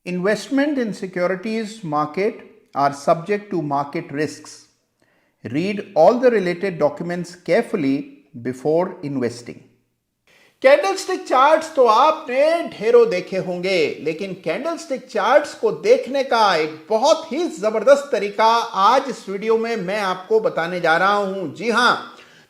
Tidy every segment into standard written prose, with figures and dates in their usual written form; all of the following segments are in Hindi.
Investment in securities market are subject to market risks. Read all the related documents carefully before investing. Candlestick charts तो आपने ढेरों देखे होंगे, लेकिन कैंडलस्टिक चार्ट्स को देखने का एक बहुत ही जबरदस्त तरीका आज इस वीडियो में मैं आपको बताने जा रहा हूं। जी हां,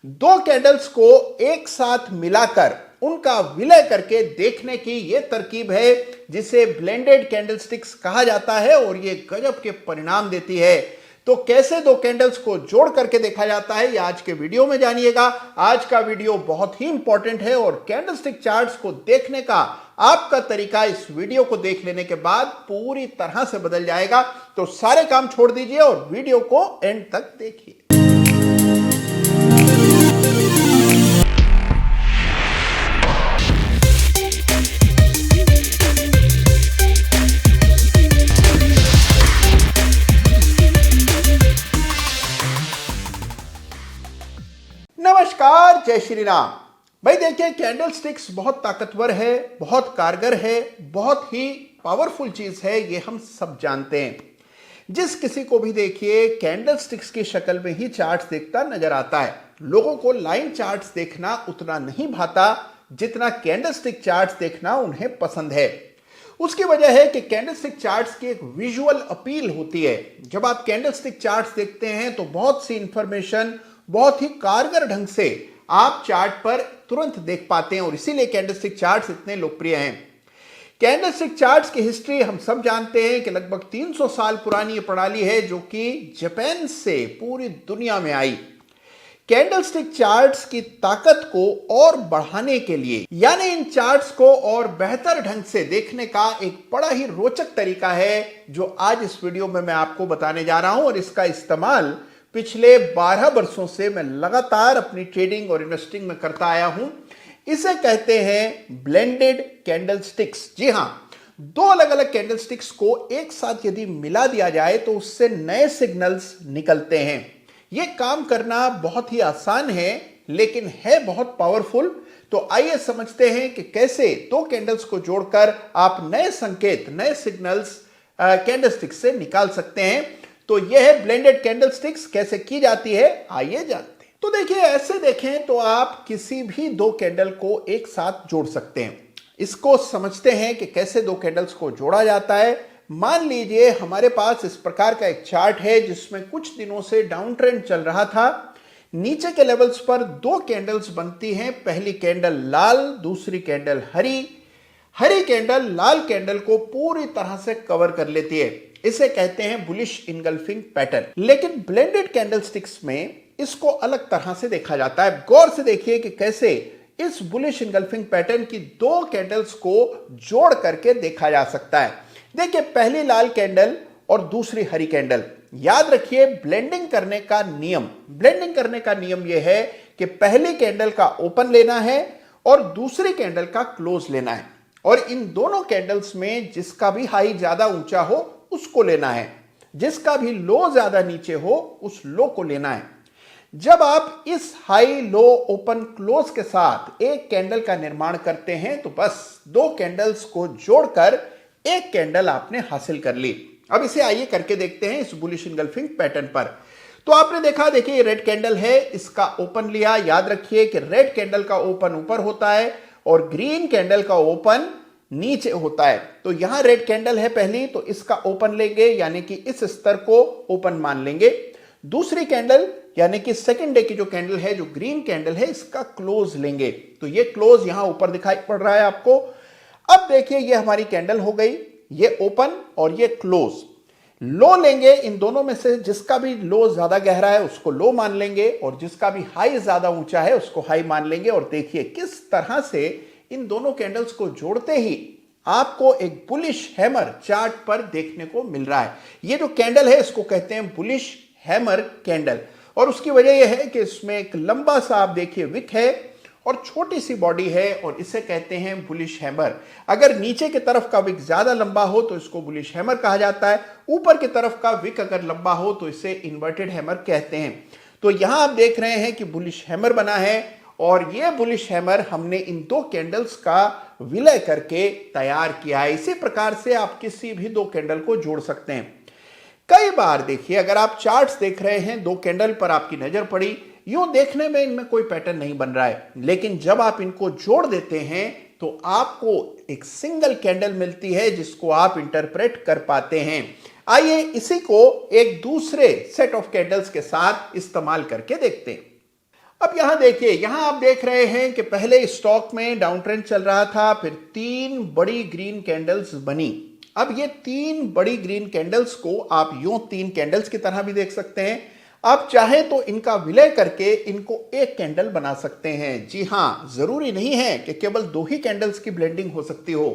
दो कैंडल्स को एक साथ मिलाकर उनका विलय करके देखने की यह तरकीब है जिसे ब्लेंडेड कैंडलस्टिक्स कहा जाता है और यह गजब के परिणाम देती है। तो कैसे दो कैंडल्स को जोड़ करके देखा जाता है यह आज के वीडियो में जानिएगा। आज का वीडियो बहुत ही इंपॉर्टेंट है और कैंडलस्टिक चार्ट्स को देखने का आपका तरीका इस वीडियो को देख लेने के बाद पूरी तरह से बदल जाएगा। तो सारे काम छोड़ दीजिए और वीडियो को एंड तक देखिए। नमस्कार, जय श्री राम। भाई देखिए, कैंडलस्टिक्स बहुत ताकतवर है, बहुत कारगर है, बहुत ही पावरफुल चीज है, ये हम सब जानते हैं। जिस किसी को भी देखिए कैंडलस्टिक्स की शक्ल में ही चार्ट्स देखता नजर आता है। लोगों को लाइन चार्ट्स देखना उतना नहीं भाता जितना कैंडलस्टिक चार्ट्स देखना उन्हें पसंद है। उसकी वजह है कि कैंडलस्टिक चार्ट्स की एक विजुअल अपील होती है। जब आप कैंडलस्टिक चार्ट्स देखते हैं तो बहुत सी इंफॉर्मेशन बहुत ही कारगर ढंग से आप चार्ट पर तुरंत देख पाते हैं और इसीलिए कैंडलस्टिक चार्ट्स इतने लोकप्रिय हैं। कैंडलस्टिक चार्ट्स की हिस्ट्री हम सब जानते हैं कि लगभग 300 साल पुरानी ये प्रणाली है जो कि जापान से पूरी दुनिया में आई। कैंडलस्टिक चार्ट्स की ताकत को और बढ़ाने के लिए, यानी इन चार्ट्स को और बेहतर ढंग से देखने का एक बड़ा ही रोचक तरीका है जो आज इस वीडियो में मैं आपको बताने जा रहा हूं और इसका इस्तेमाल पिछले 12 वर्षों से मैं लगातार अपनी ट्रेडिंग और इन्वेस्टिंग में करता आया हूं। इसे कहते हैं ब्लेंडेड कैंडलस्टिक्स। जी हां, दो अलग अलग कैंडलस्टिक्स को एक साथ यदि मिला दिया जाए तो उससे नए सिग्नल्स निकलते हैं। यह काम करना बहुत ही आसान है लेकिन है बहुत पावरफुल। तो आइए समझते हैं कि कैसे दो कैंडल्स को जोड़कर आप नए संकेत, नए सिग्नल्स कैंडलस्टिक्स से निकाल सकते हैं। तो यह है ब्लेंडेड कैंडलस्टिक्स। कैसे की जाती है आइए जानते हैं। तो देखिए, ऐसे देखें तो आप किसी भी दो कैंडल को एक साथ जोड़ सकते हैं। इसको समझते हैं कि कैसे दो कैंडल्स को जोड़ा जाता है। मान लीजिए हमारे पास इस प्रकार का एक चार्ट है जिसमें कुछ दिनों से डाउन ट्रेंड चल रहा था। नीचे के लेवल्स पर दो कैंडल्स बनती हैं। पहली कैंडल लाल, दूसरी कैंडल हरी। हरी कैंडल लाल कैंडल को पूरी तरह से कवर कर लेती है। इसे कहते हैं बुलिश इनगल्फिंग पैटर्न। लेकिन ब्लेंडेड कैंडलस्टिक्स में इसको अलग तरह से देखा जाता है। गौर से देखिए कि कैसे इस बुलिश इनगल्फिंग पैटर्न की दो कैंडल्स को जोड़ करके देखा जा सकता है। देखिए, पहली लाल कैंडल और दूसरी हरी कैंडल। याद रखिए ब्लेंडिंग करने का नियम यह है कि पहली कैंडल का ओपन लेना है और दूसरी कैंडल का क्लोज लेना है और इन दोनों कैंडल्स में जिसका भी हाई ज्यादा ऊंचा हो उसको लेना है, जिसका भी लो ज्यादा नीचे हो उस लो को लेना है। जब आप इस हाई लो ओपन क्लोज के साथ एक कैंडल का निर्माण करते हैं तो बस दो कैंडल्स को जोड़कर एक कैंडल आपने हासिल कर ली। अब इसे आइए करके देखते हैं इस बुलिश इनगल्फिंग पैटर्न पर। तो आपने देखा, देखिए ये रेड कैंडल है, इसका ओपन लिया। याद रखिए कि रेड कैंडल का ओपन ऊपर होता है और ग्रीन कैंडल का ओपन नीचे होता है। तो यहां रेड कैंडल है पहली, तो इसका ओपन लेंगे, यानी कि इस स्तर को ओपन मान लेंगे। दूसरी कैंडल यानी कि सेकंड डे की जो कैंडल है, जो ग्रीन कैंडल है, इसका क्लोज लेंगे। तो ये क्लोज यहां ऊपर दिखाई पड़ रहा है आपको। अब देखिए ये हमारी कैंडल हो गई, ये ओपन और ये क्लोज। लो लेंगे, इन दोनों में से जिसका भी लो ज्यादा गहरा है उसको लो मान लेंगे और जिसका भी हाई ज्यादा ऊंचा है उसको हाई मान लेंगे। और देखिए किस तरह से इन दोनों कैंडल्स को जोड़ते ही आपको एक बुलिश हैमर चार्ट पर देखने को मिल रहा है। ये जो कैंडल है इसको कहते हैं बुलिश हैमर कैंडल और उसकी वजह यह है कि इसमें एक लंबा सा आप देखिए विक है और छोटी सी बॉडी है और इसे कहते हैं बुलिश हैमर। अगर नीचे की तरफ का विक ज्यादा लंबा हो तो इसको बुलिश हैमर कहा जाता है। ऊपर की तरफ का विक अगर लंबा हो तो इसे इन्वर्टेड हैमर कहते हैं। तो यहां आप देख रहे हैं कि बुलिश हैमर बना है और ये बुलिश हैमर हमने इन दो कैंडल्स का विलय करके तैयार किया है। इसी प्रकार से आप किसी भी दो कैंडल को जोड़ सकते हैं। कई बार देखिए, अगर आप चार्ट्स देख रहे हैं, दो कैंडल पर आपकी नजर पड़ी, यूं देखने में इनमें कोई पैटर्न नहीं बन रहा है, लेकिन जब आप इनको जोड़ देते हैं तो आपको एक सिंगल कैंडल मिलती है जिसको आप इंटरप्रेट कर पाते हैं। आइए इसी को एक दूसरे सेट ऑफ कैंडल्स के साथ इस्तेमाल करके देखते हैं। अब यहां देखिए, यहां आप देख रहे हैं कि पहले स्टॉक में डाउन ट्रेंड चल रहा था, फिर तीन बड़ी ग्रीन कैंडल्स बनी। अब ये तीन बड़ी ग्रीन कैंडल्स को आप यूं तीन कैंडल्स की तरह भी देख सकते हैं। आप चाहे तो इनका विलय करके इनको एक कैंडल बना सकते हैं। जी हां, जरूरी नहीं है कि केवल दो ही कैंडल्स की ब्लेंडिंग हो सकती हो।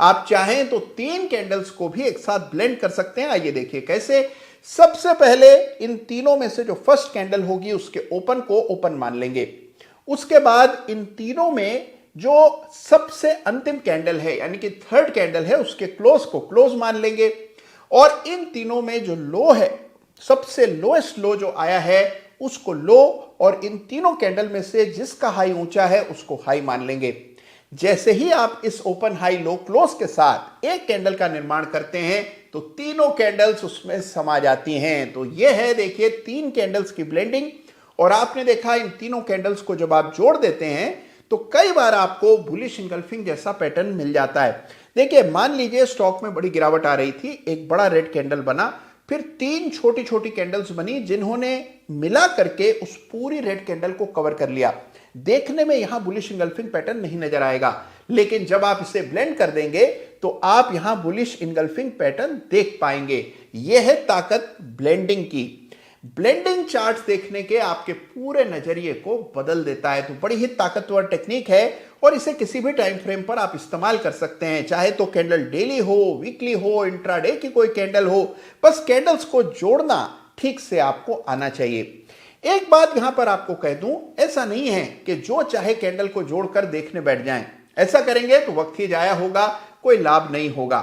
आप चाहें तो तीन कैंडल्स को भी एक साथ ब्लेंड कर सकते हैं। आइए देखिए कैसे। सबसे पहले इन तीनों में से जो फर्स्ट कैंडल होगी उसके ओपन को ओपन मान लेंगे। उसके बाद इन तीनों में जो सबसे अंतिम कैंडल है यानी कि थर्ड कैंडल है उसके क्लोज को क्लोज मान लेंगे। और इन तीनों में जो लो है, सबसे लोएस्ट लो जो आया है उसको लो, और इन तीनों कैंडल में से जिसका हाई ऊंचा है उसको हाई मान लेंगे। जैसे ही आप इस ओपन हाई लो क्लोज के साथ एक कैंडल का निर्माण करते हैं तो तीनों कैंडल्स उसमें समा जाती हैं। तो यह है देखिए तीन कैंडल्स की ब्लेंडिंग। और आपने देखा इन तीनों कैंडल्स को जब आप जोड़ देते हैं तो कई बार आपको बुलिश इंगल्फिंग जैसा पैटर्न मिल जाता है। देखिए, मान लीजिए स्टॉक में बड़ी गिरावट आ रही थी, एक बड़ा रेड कैंडल बना, फिर तीन छोटी छोटी कैंडल्स बनी जिन्होंने मिला करके उस पूरी रेड कैंडल को कवर कर लिया। देखने में यहां बुलिश इंगल्फिंग पैटर्न नहीं नजर आएगा, लेकिन जब आप इसे ब्लेंड कर देंगे तो आप यहां बुलिश इंगल्फिंग पैटर्न देख पाएंगे। यह है ताकत ब्लेंडिंग की। ब्लेंडिंग चार्ट्स देखने के आपके पूरे नजरिए को बदल देता है। तो बड़ी ही ताकतवर टेक्निक है और इसे किसी भी टाइम फ्रेम पर आप इस्तेमाल कर सकते हैं, चाहे तो कैंडल डेली हो, वीकली हो, इंट्राडे की कोई कैंडल हो। बस कैंडल्स को जोड़ना ठीक से आपको आना चाहिए। एक बात यहां पर आपको कह दूं, ऐसा नहीं है कि जो चाहे कैंडल को जोड़कर देखने बैठ जाएं। ऐसा करेंगे तो वक्त ही जाया होगा, कोई लाभ नहीं होगा।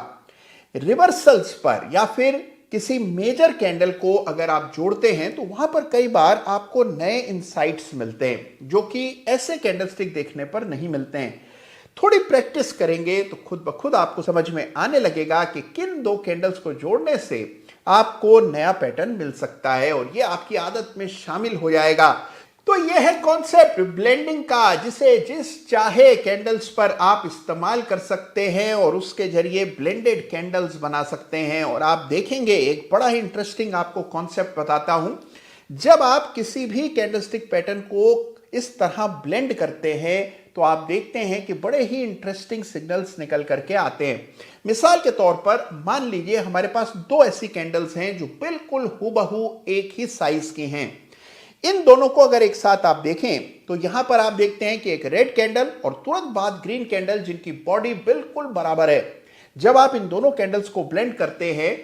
रिवर्सल्स पर या फिर किसी मेजर कैंडल को अगर आप जोड़ते हैं तो वहां पर कई बार आपको नए इंसाइट्स मिलते हैं जो कि ऐसे कैंडलस्टिक देखने पर नहीं मिलते हैं। थोड़ी प्रैक्टिस करेंगे तो खुद ब खुद आपको समझ में आने लगेगा कि किन दो कैंडल्स को जोड़ने से आपको नया पैटर्न मिल सकता है और ये आपकी आदत में शामिल हो जाएगा। तो यह है कॉन्सेप्ट ब्लेंडिंग का, जिसे जिस चाहे कैंडल्स पर आप इस्तेमाल कर सकते हैं और उसके जरिए ब्लेंडेड कैंडल्स बना सकते हैं। और आप देखेंगे एक बड़ा ही इंटरेस्टिंग आपको कॉन्सेप्ट बताता हूं। जब आप किसी भी कैंडलस्टिक पैटर्न को इस तरह ब्लेंड करते हैं तो आप देखते हैं कि बड़े ही इंटरेस्टिंग सिग्नल्स निकल करके आते हैं। मिसाल के तौर पर मान लीजिए हमारे पास दो ऐसी कैंडल्स हैं जो बिल्कुल हूबहू एक ही साइज की हैं। इन दोनों को अगर एक साथ आप देखें तो यहां पर आप देखते हैं कि एक रेड कैंडल और तुरंत बाद ग्रीन कैंडल जिनकी बॉडी बिल्कुल बराबर है। जब आप इन दोनों कैंडल्स को ब्लेंड करते हैं,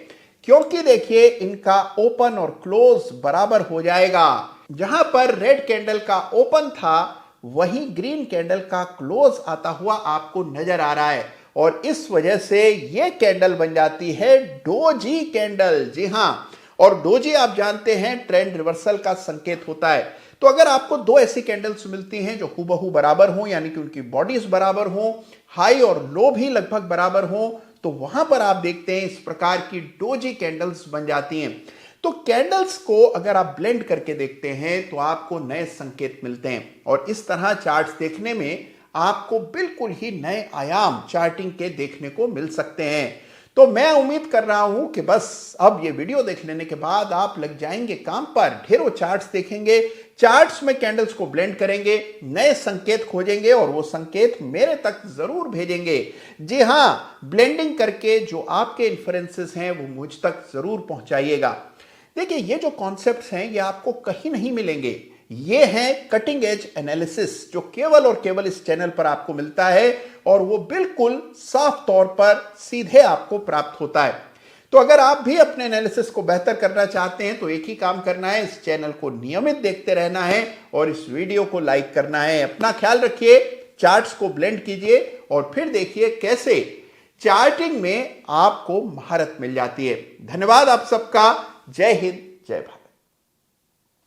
क्योंकि देखिए इनका ओपन और क्लोज बराबर हो जाएगा, जहां पर रेड कैंडल का ओपन था वहीं ग्रीन कैंडल का क्लोज आता हुआ आपको नजर आ रहा है और इस वजह से यह कैंडल बन जाती है डोजी कैंडल। जी हां, और डोजी आप जानते हैं ट्रेंड रिवर्सल का संकेत होता है। तो अगर आपको दो ऐसी कैंडल्स मिलती हैं जो हूबहू बराबर हो, यानी कि उनकी बॉडीज बराबर हो, हाई और लो भी लगभग बराबर हो, तो वहां पर आप देखते हैं इस प्रकार की डोजी कैंडल्स बन जाती हैं। तो कैंडल्स को अगर आप ब्लेंड करके देखते हैं तो आपको नए संकेत मिलते हैं और इस तरह चार्ट्स देखने में आपको बिल्कुल ही नए आयाम चार्टिंग के देखने को मिल सकते हैं। तो मैं उम्मीद कर रहा हूं कि बस अब ये वीडियो देख लेने के बाद आप लग जाएंगे काम पर, ढेरों चार्ट्स देखेंगे, चार्ट्स में कैंडल्स को ब्लेंड करेंगे, नए संकेत खोजेंगे और वो संकेत मेरे तक जरूर भेजेंगे। जी हां, ब्लेंडिंग करके जो आपके इन्फ्रेंसेस हैं वो मुझ तक जरूर पहुंचाइएगा। देखिए, ये जो कॉन्सेप्ट्स हैं ये आपको कहीं नहीं मिलेंगे। ये है कटिंग एज एनालिसिस जो केवल और केवल इस चैनल पर आपको मिलता है और वो बिल्कुल साफ तौर पर सीधे आपको प्राप्त होता है। तो अगर आप भी अपने एनालिसिस को बेहतर करना चाहते हैं तो एक ही काम करना है, इस चैनल को नियमित देखते रहना है और इस वीडियो को लाइक करना है। अपना ख्याल रखिए, चार्ट्स को ब्लेंड कीजिए और फिर देखिए कैसे चार्टिंग में आपको महारत मिल जाती है। धन्यवाद आप सबका। जय हिंद, जय भारत।